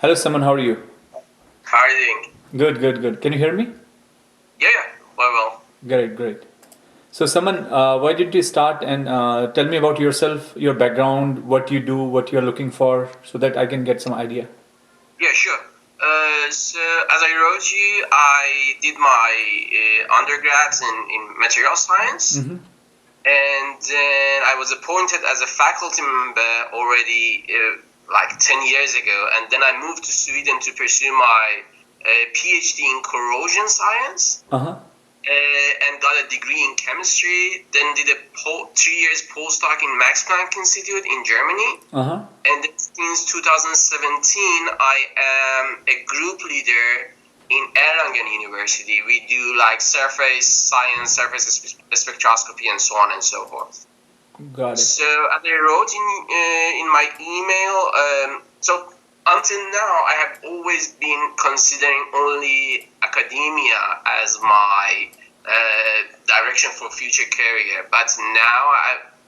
Hello, Saman. How are you? How are you doing? Good, good, good. Can you hear me? Yeah, well. Great, great. So, Saman, why did you start and tell me about yourself, your background, what you do, what you're looking for, so that I can get some idea. Yeah, sure. So, as I wrote you, I did my undergrads in material science, Mm-hmm. and then I was appointed as a faculty member already like 10 years ago, and then I moved to Sweden to pursue my PhD in corrosion science. Uh-huh. And got a degree in chemistry. Then did a 3 years postdoc in Max Planck Institute in Germany. Uh-huh. And then since 2017, I am a group leader in Erlangen University. We do like surface science, surface spectroscopy, and so on and so forth. Got it. So as I wrote in my email, so until now I have always been considering only academia as my direction for future career, but now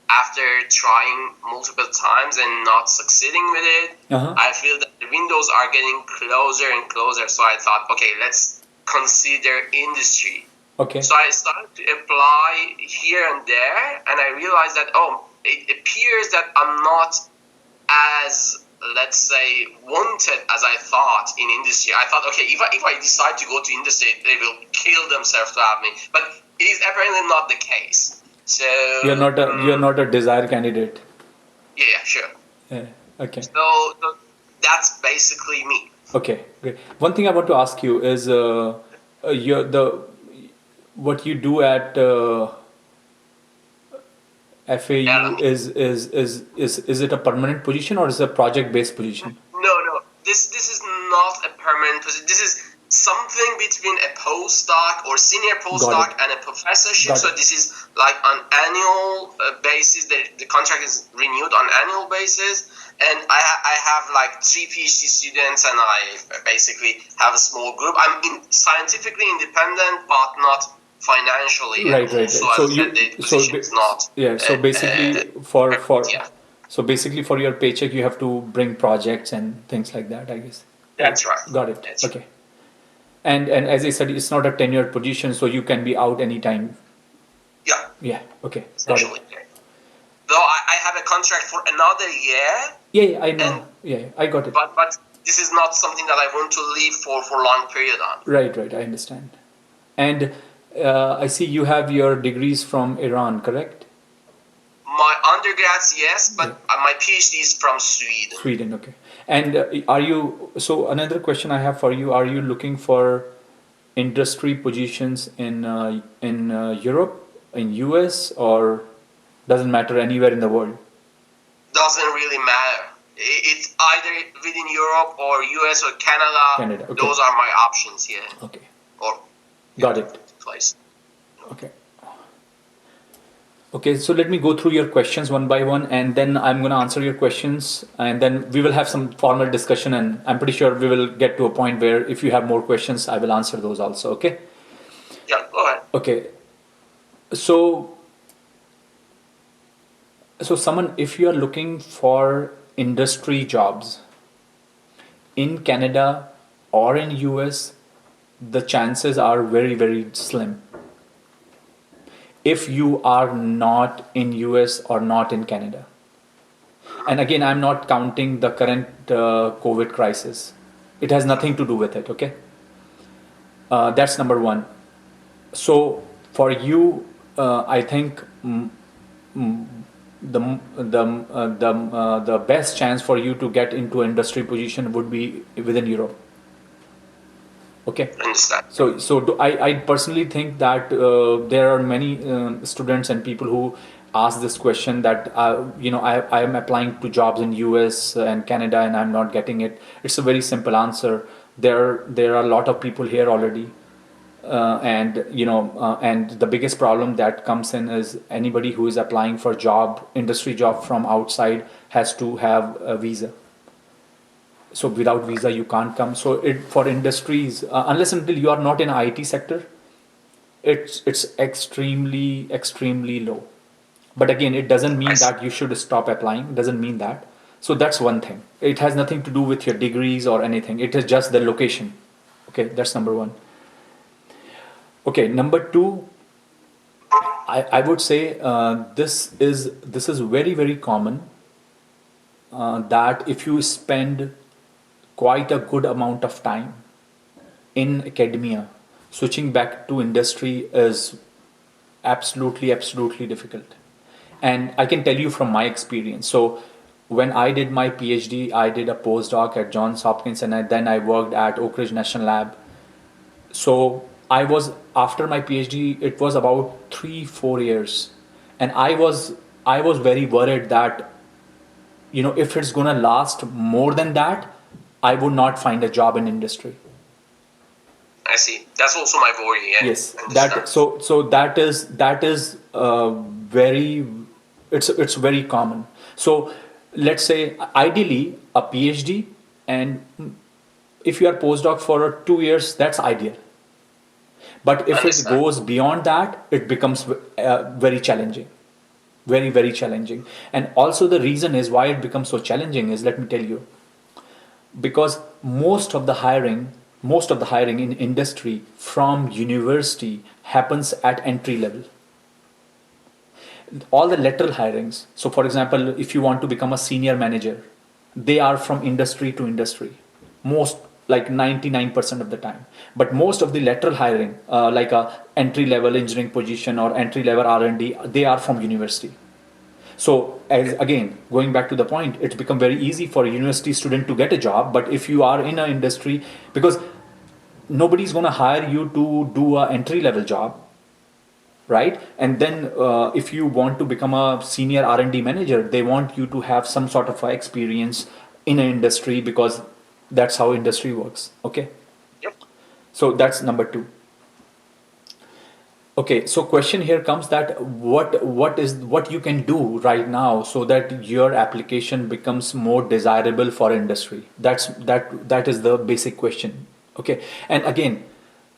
after trying multiple times and not succeeding with it, Uh-huh. I feel that the windows are getting closer and closer. So I thought, okay, let's consider industry. Okay. So I started to apply here and there, and I realized that, it appears that I'm not as, let's say, wanted as I thought in industry. I thought, okay, if I decide to go to industry, they will kill themselves to have me. But it is apparently not the case. So, You're not a desired candidate. yeah, sure. Yeah. Okay. So that's basically me. Okay. Great. One thing I want to ask you is, your the what you do at FAU Erlangen. is it a permanent position or is it a project based position? No. This is not a permanent position. This is something between a postdoc or senior Got postdoc it. and a professorship. Got So it. this is like on annual basis. The contract is renewed on annual basis. And I have like 3 PhD students, and I basically have a small group. I'm scientifically independent, but not financially. And Right, right, also, right. as I said, the position is not Yeah. So basically, for permanent. for Yeah, so basically for your paycheck, you have to bring projects and things like that, I guess. that's right. Got it. That's right. Okay. And as I said, it's not a tenured position, so you can be out anytime. Yeah, Yeah. Okay. Got it. essentially. Though I have a contract for another year, Yeah, yeah, I and know. Yeah, yeah, I got it. but this is not something that I want to leave for long period on. Right, right. I understand. And I see you have your degrees from Iran, correct? My undergrads, yes, but Yeah. my PhD is from Sweden. Sweden, okay. And are you, so another question I have for you, are you looking for industry positions in Europe, in US, or doesn't matter anywhere in the world? Doesn't really matter. It's either within Europe or US or Canada. Canada, okay. Those are my options here. Okay, Or got it. place. Okay. Okay, so let me go through your questions one by one, and then I'm going to answer your questions, and then we will have some formal discussion, and I'm pretty sure we will get to a point where if you have more questions, I will answer those also, okay? Yeah, go ahead. Okay, so someone, if you are looking for industry jobs in Canada or in US, the chances are very, very slim. If you are not in US or not in Canada. And again, I'm not counting the current COVID crisis. It has nothing to do with it, okay? That's number one. So for you, I think the best chance for you to get into industry position would be within Europe. Okay. Understand. I personally think that there are many students and people who ask this question that I am applying to jobs in US and Canada and I'm not getting it. It's a very simple answer. There are a lot of people here already, and the biggest problem that comes in is anybody who is applying for industry job from outside has to have a visa. So without visa you can't come. So for industries, unless until you are not in IT sector, it's extremely low. But again, it doesn't I mean see. that you should stop applying. It doesn't mean that. So that's one thing. It has nothing to do with your degrees or anything. It is just the location. Okay, that's number one. Okay, number two, I would say this is very very common, that if you spend quite a good amount of time in academia, switching back to industry is absolutely difficult. And I can tell you from my experience. So when I did my PhD, I did a postdoc at Johns Hopkins, and then I worked at Oak Ridge National Lab. So I was, after my PhD, it was about 3 4 years, and I was very worried that, if it's gonna last more than that, I would not find a job in industry. I see. That's also my worry. Yeah, Yes, I that understand. so that is very, it's very common. So let's say ideally a PhD, and if you are postdoc for 2 years, that's ideal. But if it Understand. goes beyond that, it becomes very challenging, very challenging. And also the reason is why it becomes so challenging is, let me tell you, because most of the hiring in industry from university happens at entry level. All the lateral hirings, so for example, if you want to become a senior manager, they are from industry to industry, most, like 99% of the time. But most of the lateral hiring, like a entry level engineering position or entry level R&D, they are from university. So as again, going back to the point, it's become very easy for a university student to get a job. But if you are in an industry, because nobody's going to hire you to do a entry level job, right? And then if you want to become a senior R&D manager, they want you to have some sort of experience in an industry, because that's how industry works. Okay, Yep. so that's number two. Okay, so question here comes that what you can do right now so that your application becomes more desirable for industry. That is the basic question. Okay, and again,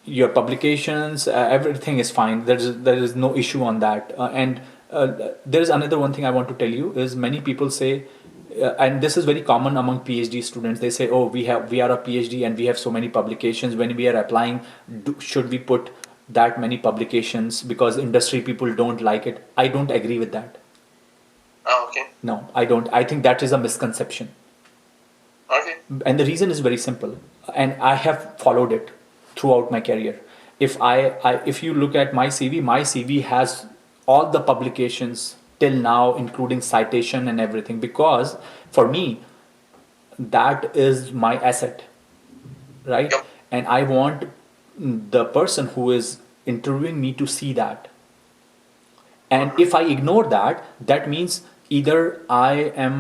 your publications, everything is fine. There is no issue on that. And there is another one thing I want to tell you is, many people say, and this is very common among PhD students. They say, "Oh, we are a PhD and we have so many publications. When we are applying, should we put that many publications because industry people don't like it?" I don't agree with that. Oh, okay. No, I don't. I think that is a misconception, Okay. and the reason is very simple, and I have followed it throughout my career. If you look at my CV has all the publications till now, including citation and everything, because for me that is my asset, right? Yep. And I want the person who is interviewing me to see that. And Mm-hmm. if I ignore that, that means either I am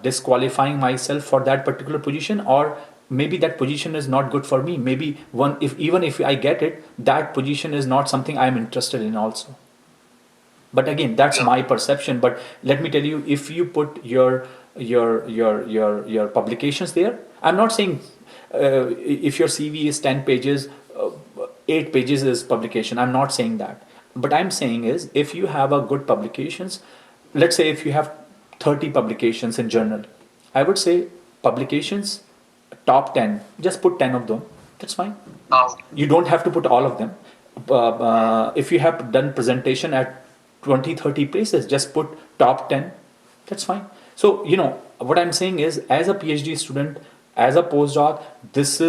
disqualifying myself for that particular position, or maybe that position is not good for me. Maybe one, if even if I get it, that position is not something I am interested in also. But again, that's Yeah. my perception. But let me tell you, if you put your publications there, I'm not saying if your CV is 10 pages, 8 pages is publication. I'm not saying that. But I'm saying is, if you have a good publications, let's say if you have 30 publications in journal, I would say publications, top 10, just put 10 of them. That's fine. Oh. You don't have to put all of them. Mm. If you have done presentation at 20 30 places, just put top 10. That's fine. So what I'm saying is, as a PhD student, as a postdoc, these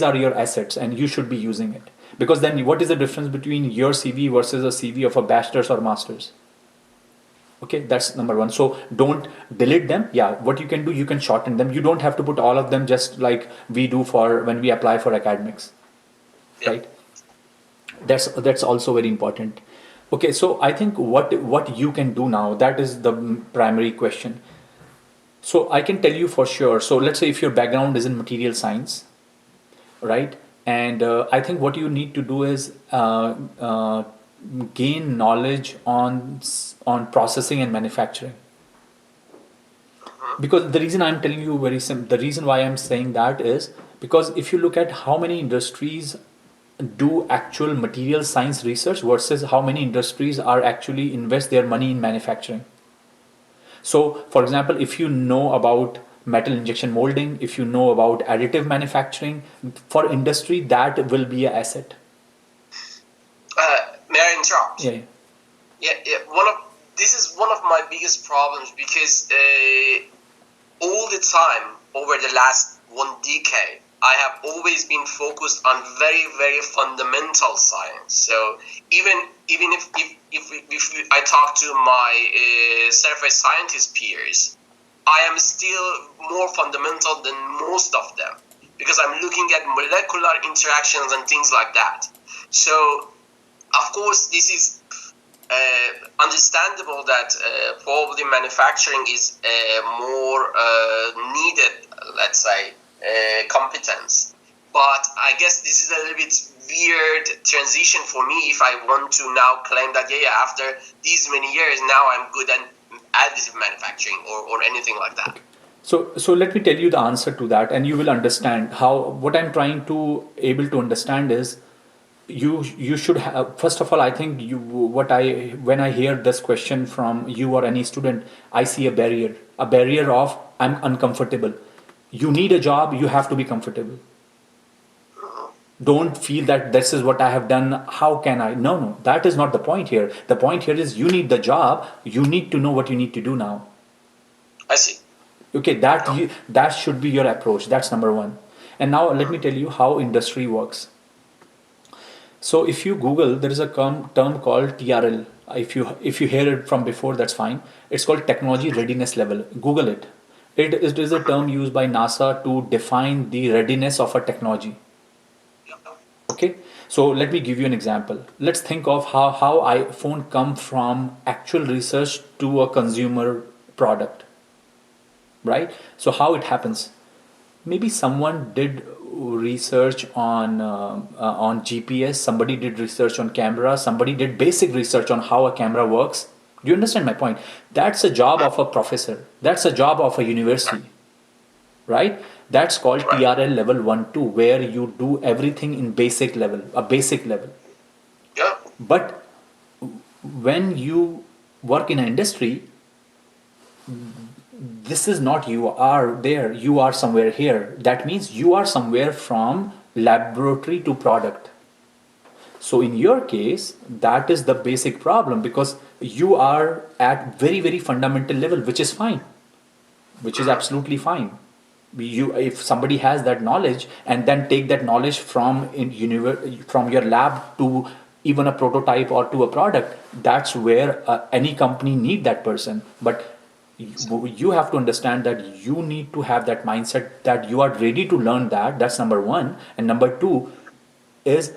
are your assets, and you should be using it. Because then what is the difference between your CV versus a CV of a bachelor's or master's? Okay, that's number one. So don't delete them. Yeah, what you can do, you can shorten them. You don't have to put all of them, just like we do for when we apply for academics, Yep. right? That's also very important. Okay, so I think what you can do now, that is the primary question. So I can tell you for sure. So let's say if your background is in material science, right? And I think what you need to do is gain knowledge on processing and manufacturing. Mm-hmm. Because the reason I'm telling you very simple, the reason why I'm saying that is because if you look at how many industries do actual material science research versus how many industries are actually invest their money in manufacturing. So, for example, if you know about metal injection molding, if you know about additive manufacturing, for industry, that will be an asset. May I interrupt? Yeah. Yeah. This is one of my biggest problems because all the time over the last 1 decade, I have always been focused on very, very fundamental science. So even if I talk to my surface scientist peers, I am still more fundamental than most of them because I'm looking at molecular interactions and things like that. So of course, this is understandable that probably manufacturing is more needed, let's say, competence. But I guess this is a little bit weird transition for me if I want to now claim that, after these many years, now I'm good at additive manufacturing or anything like that. So let me tell you the answer to that, and you will understand how. What I'm trying to able to understand is, you should have. First of all, I think you what I when I hear this question from you or any student, I see a barrier of I'm uncomfortable. You need a job, you have to be comfortable. Don't feel that this is what I have done. How can I? No, that is not the point here. The point here is you need the job. You need to know what you need to do now. I see. Okay, that should be your approach. That's number one. And now let me tell you how industry works. So if you Google, there is a term called TRL. If you hear it from before, that's fine. It's called technology readiness level. Google it. It is a term used by NASA to define the readiness of a technology. Okay, so let me give you an example. Let's think of how iPhone come from actual research to a consumer product, right? So how it happens? Maybe someone did research on GPS. Somebody did research on camera. Somebody did basic research on how a camera works. Do you understand my point? That's a job of a professor. That's a job of a university, right? That's called TRL level 1 2, where you do everything in basic level, a basic level. Yeah. But when you work in an industry, this is not you are there, you are somewhere here. That means you are somewhere from laboratory to product. So in your case, that is the basic problem, because you are at very, very fundamental level, which is fine, which is absolutely fine. If somebody has that knowledge and then take that knowledge from from your lab to even a prototype or to a product, that's where any company need that person. But you have to understand that you need to have that mindset that you are ready to learn that. That's number one. And number two is,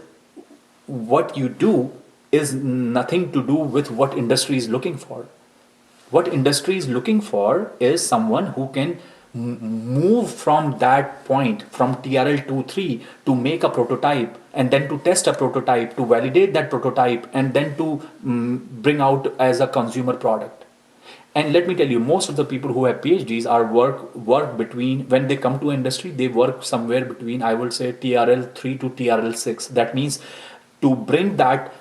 what you do is nothing to do with what industry is looking for. What industry is looking for is someone who can move from that point, from TRL 2 3, to make a prototype, and then to test a prototype, to validate that prototype, and then to bring out as a consumer product. And let me tell you, most of the people who have PhDs are work between, when they come to industry, they work somewhere between, I would say, TRL 3 to TRL 6. That means to bring that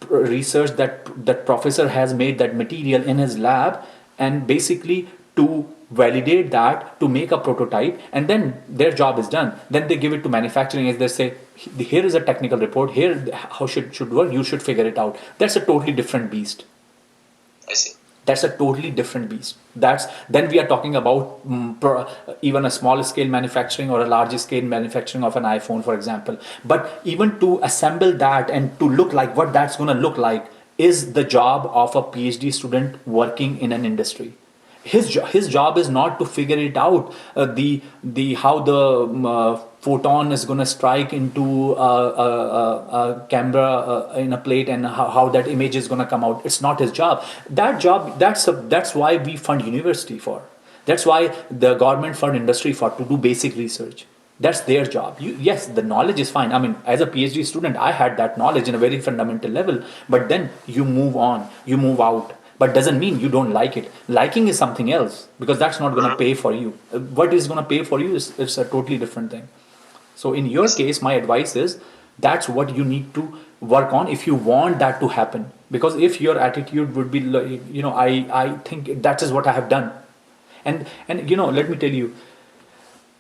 research that professor has made, that material in his lab, and basically to validate that, to make a prototype, and then their job is done. Then they give it to manufacturing, as they say, here is a technical report, here how should work, you should figure it out. That's a totally different beast. I see. That's a totally different beast. That's then we are talking about even a small scale manufacturing or a large scale manufacturing of an iPhone, for example. But even to assemble that and to look like what that's going to look like is the job of a PhD student working in an industry. His job is not to figure it out, the how the photon is going to strike into a camera in a plate, and how that image is going to come out. It's not his job. That's why we fund university for. That's why the government fund industry for, to do basic research. That's their job. Yes, the knowledge is fine. I mean, as a PhD student, I had that knowledge in a very fundamental level. But then you move on, you move out. But doesn't mean you don't like it. Liking is something else, because that's not going to pay for you. What is going to pay for you is a totally different thing. So in your case, my advice is, that's what you need to work on if you want that to happen. Because if your attitude would be like, I think that is what I have done. And let me tell you,